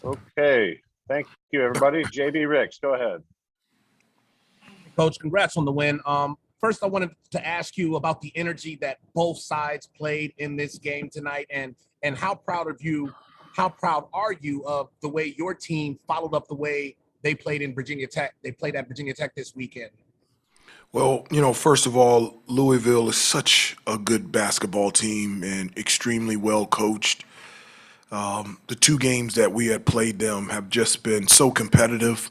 Okay. Thank you, everybody. JB Ricks, go ahead. Coach, congrats on the win. First, I wanted to ask you about the energy that both sides played in this game tonight, and how proud are you of the way your team followed up the way they played in Virginia Tech? They played at Virginia Tech this weekend. Well, first of all, Louisville is such a good basketball team and extremely well coached. The two games that we had played them have just been so competitive.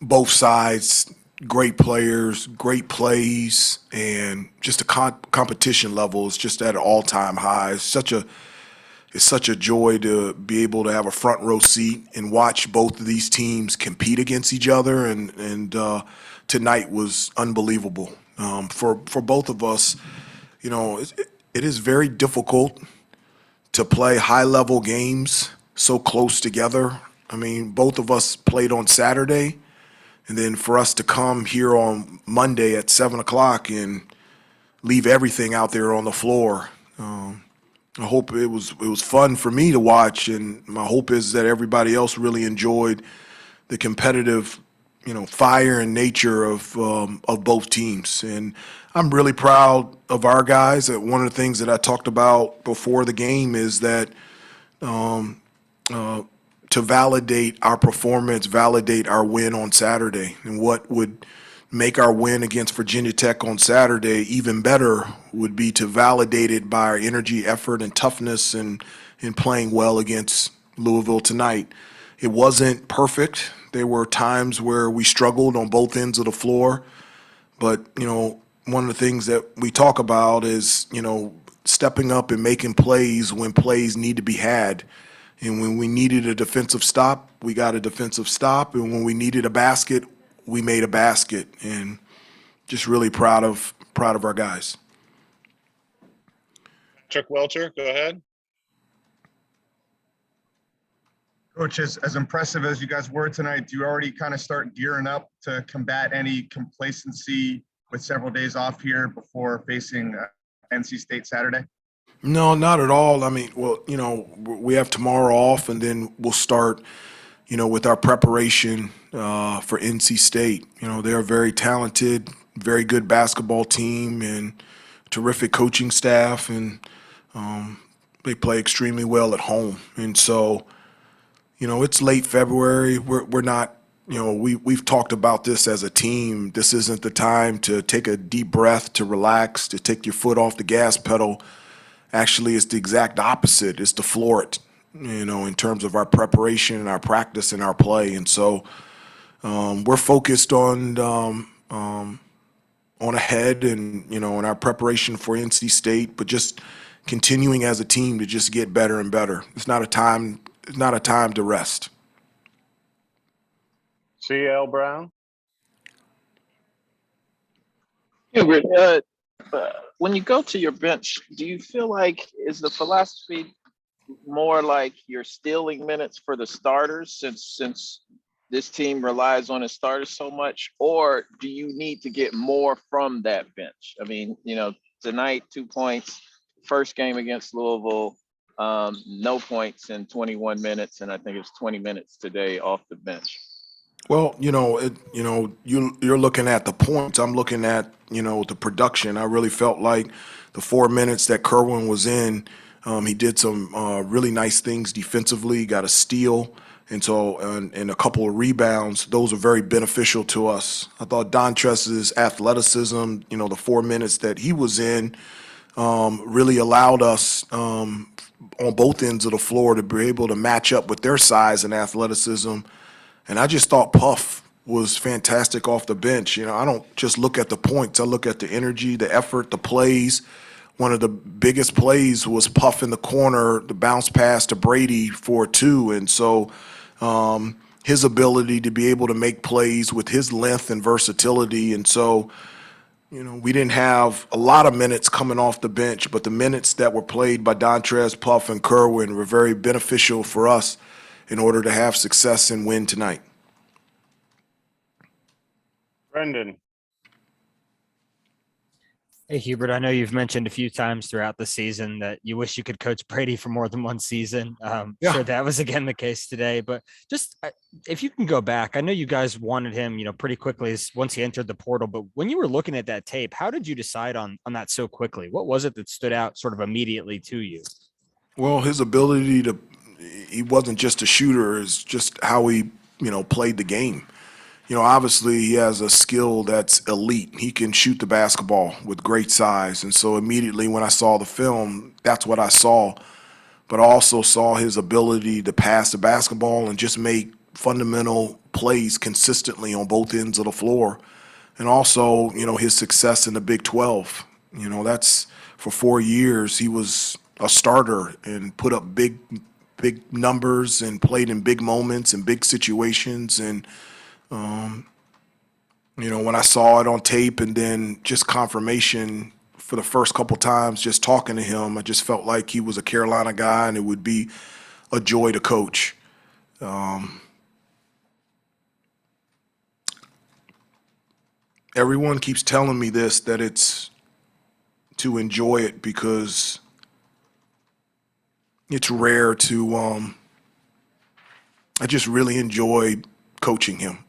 Both sides, great players, great plays, and just the competition level is just at an all-time high. It's such a joy to be able to have a front row seat and watch both of these teams compete against each other. And tonight was unbelievable for both of us. It is very difficult to play high-level games so close together. I mean, both of us played on Saturday, and then for us to come here on Monday at 7 o'clock and leave everything out there on the floor. I hope it was fun for me to watch, and my hope is that everybody else really enjoyed the competitive, fire and nature of both teams. And I'm really proud of our guys. One of the things that I talked about before the game is that to validate our performance, validate our win on Saturday, and what would make our win against Virginia Tech on Saturday even better would be to validate it by our energy, effort, and toughness and playing well against Louisville tonight. It wasn't perfect. There were times where we struggled on both ends of the floor, but one of the things that we talk about is stepping up and making plays when plays need to be had. And when we needed a defensive stop, we got a defensive stop. And when we needed a basket, we made a basket. And just really proud of our guys. Chuck Welcher, go ahead. Coach, as impressive as you guys were tonight, do you already kind of start gearing up to combat any complacency with several days off here before facing NC State Saturday? No, not at all. I mean, well, we have tomorrow off, and then we'll start, with our preparation for NC State. They're a very talented, very good basketball team and terrific coaching staff, and they play extremely well at home. And so, it's late February. We're not, we've talked about this as a team. This isn't the time to take a deep breath, to relax, to take your foot off the gas pedal. Actually, it's the exact opposite. It's to floor it, in terms of our preparation and our practice and our play. And so we're focused on ahead and, in our preparation for NC State, but just continuing as a team to just get better and better. It's not a time to rest. C.L. Brown. Hubert, when you go to your bench, do you feel like is the philosophy more like you're stealing minutes for the starters since this team relies on its starters so much, or do you need to get more from that bench? I mean, tonight 2 points, first game against Louisville, no points in 21 minutes, and I think it's 20 minutes today off the bench. Well, you're looking at the points. I'm looking at, the production. I really felt like the 4 minutes that Kerwin was in, he did some really nice things defensively, got a steal, and so and a couple of rebounds. Those are very beneficial to us. I thought Dontress's athleticism, the 4 minutes that he was in, really allowed us on both ends of the floor to be able to match up with their size and athleticism. And I just thought Puff was fantastic off the bench. I don't just look at the points. I look at the energy, the effort, the plays. One of the biggest plays was Puff in the corner, the bounce pass to Brady for 2. And so his ability to be able to make plays with his length and versatility. And so, we didn't have a lot of minutes coming off the bench, but the minutes that were played by Dontrez, Puff, and Kerwin were very beneficial for us in order to have success and win tonight. Brendan. Hey, Hubert, I know you've mentioned a few times throughout the season that you wish you could coach Brady for more than one season. Yeah. Sure, that was again the case today, but just if you can go back, I know you guys wanted him, pretty quickly once he entered the portal, but when you were looking at that tape, how did you decide on that so quickly? What was it that stood out sort of immediately to you? Well, his ability he wasn't just a shooter, it's just how he, played the game. Obviously he has a skill that's elite. He can shoot the basketball with great size. And so immediately when I saw the film, that's what I saw. But I also saw his ability to pass the basketball and just make fundamental plays consistently on both ends of the floor. And also, his success in the Big 12. That's for 4 years he was a starter and put up big numbers and played in big moments and big situations. And when I saw it on tape and then just confirmation for the first couple times, just talking to him, I just felt like he was a Carolina guy and it would be a joy to coach. Everyone keeps telling me this, that it's to enjoy it because it's rare to, I just really enjoy coaching him.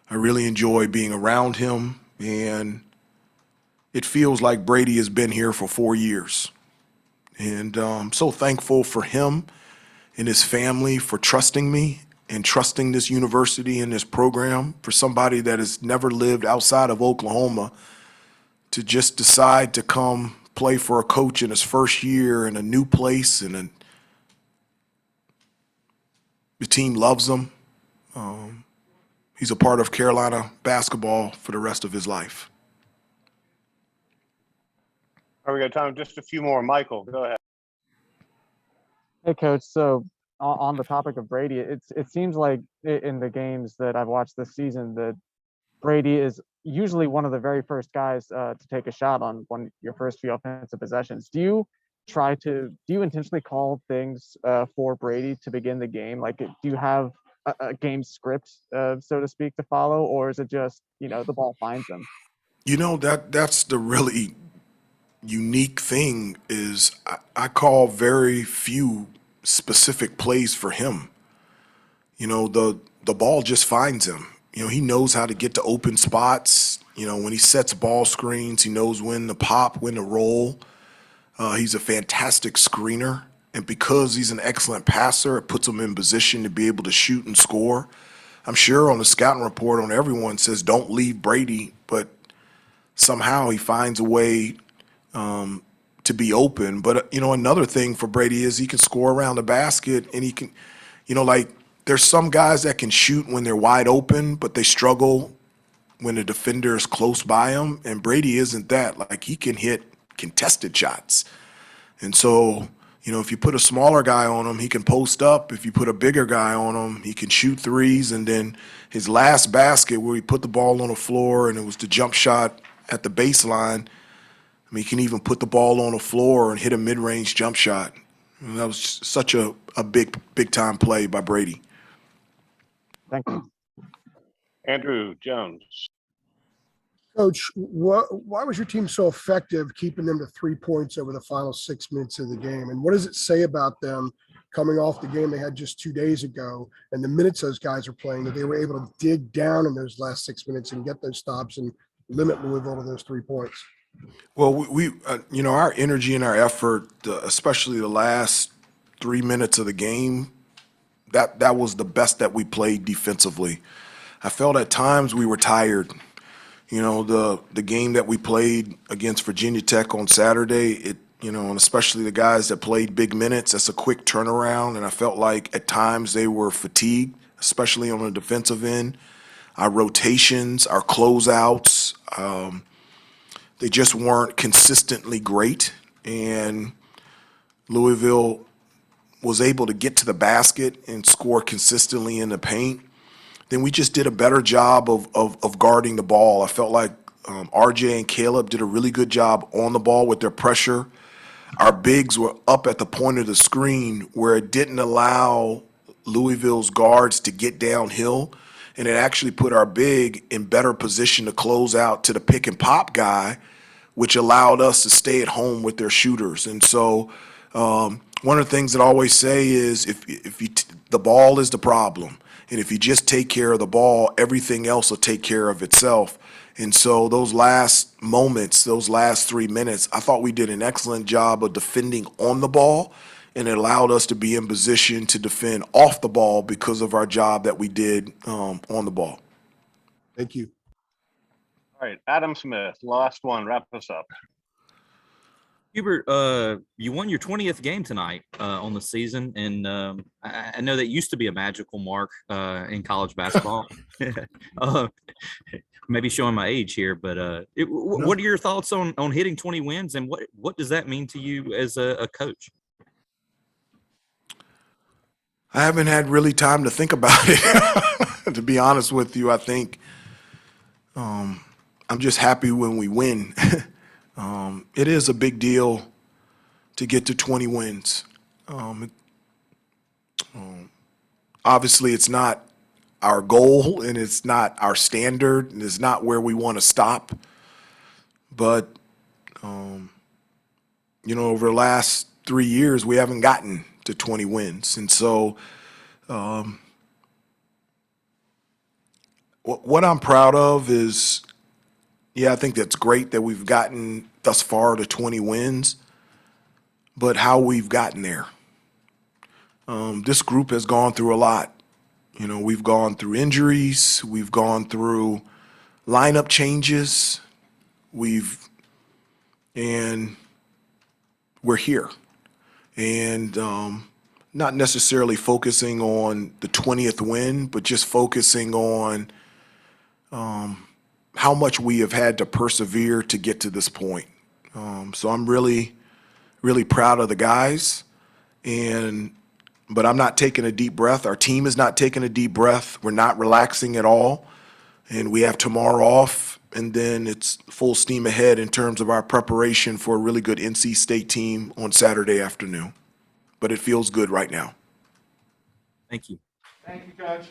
I really enjoy being around him, and it feels like Brady has been here for 4 years. And I'm so thankful for him and his family for trusting me and trusting this university and this program, for somebody that has never lived outside of Oklahoma to just decide to come play for a coach in his first year in a new place, and the team loves him. He's a part of Carolina basketball for the rest of his life. All right, we got time, just a few more. Michael, go ahead. Hey, Coach. So on the topic of Brady, it seems like in the games that I've watched this season that Brady is usually one of the very first guys to take a shot on your first few offensive possessions. Do you intentionally call things for Brady to begin the game? Like, do you have a game script, so to speak, to follow, or is it just the ball finds him? That's the really unique thing is I call very few specific plays for him. The ball just finds him. He knows how to get to open spots. When he sets ball screens, he knows when to pop, when to roll. He's a fantastic screener. And because he's an excellent passer, it puts him in position to be able to shoot and score. I'm sure on the scouting report on everyone says don't leave Brady, but somehow he finds a way to be open. But, another thing for Brady is he can score around the basket, and he can, there's some guys that can shoot when they're wide open, but they struggle when the defender is close by him. And Brady isn't that. Like, he can hit contested shots. And so, if you put a smaller guy on him, he can post up. If you put a bigger guy on him, he can shoot threes. And then his last basket where he put the ball on the floor and it was the jump shot at the baseline, he can even put the ball on the floor and hit a mid-range jump shot. And that was such a big-time play by Brady. Thank you. Andrew Jones. Coach, why was your team so effective keeping them to 3 points over the final 6 minutes of the game? And what does it say about them coming off the game they had just 2 days ago and the minutes those guys are playing, that they were able to dig down in those last 6 minutes and get those stops and limit Louisville to those 3 points? Well, we our energy and our effort, especially the last 3 minutes of the game, that was the best that we played defensively. I felt at times we were tired. The game that we played against Virginia Tech on Saturday, and especially the guys that played big minutes, that's a quick turnaround. And I felt like at times they were fatigued, especially on the defensive end. Our rotations, our closeouts, they just weren't consistently great. And Louisville was able to get to the basket and score consistently in the paint. Then we just did a better job of guarding the ball. I felt like RJ and Caleb did a really good job on the ball with their pressure. Our bigs were up at the point of the screen where it didn't allow Louisville's guards to get downhill, and it actually put our big in better position to close out to the pick and pop guy, which allowed us to stay at home with their shooters. And so one of the things that I always say is the ball is the problem. And if you just take care of the ball, everything else will take care of itself. And so those last moments, those last 3 minutes, I thought we did an excellent job of defending on the ball, and it allowed us to be in position to defend off the ball because of our job that we did on the ball. Thank you. All right, Adam Smith, last one, wrap us up. Hubert, you won your 20th game tonight on the season, and I know that used to be a magical mark in college basketball. Maybe showing my age here, but what are your thoughts on hitting 20 wins, and what does that mean to you as a coach? I haven't had really time to think about it. To be honest with you, I think I'm just happy when we win. It is a big deal to get to 20 wins. Obviously, it's not our goal, and it's not our standard, and it's not where we want to stop. But, over the last 3 years, we haven't gotten to 20 wins. And so what I'm proud of is, I think that's great that we've gotten thus far to 20 wins, but how we've gotten there. This group has gone through a lot. We've gone through injuries. We've gone through lineup changes. And we're here. And not necessarily focusing on the 20th win, but just focusing on how much we have had to persevere to get to this point. So I'm really, really proud of the guys. But I'm not taking a deep breath. Our team is not taking a deep breath. We're not relaxing at all. And we have tomorrow off, and then it's full steam ahead in terms of our preparation for a really good NC State team on Saturday afternoon. But it feels good right now. Thank you. Thank you, Coach.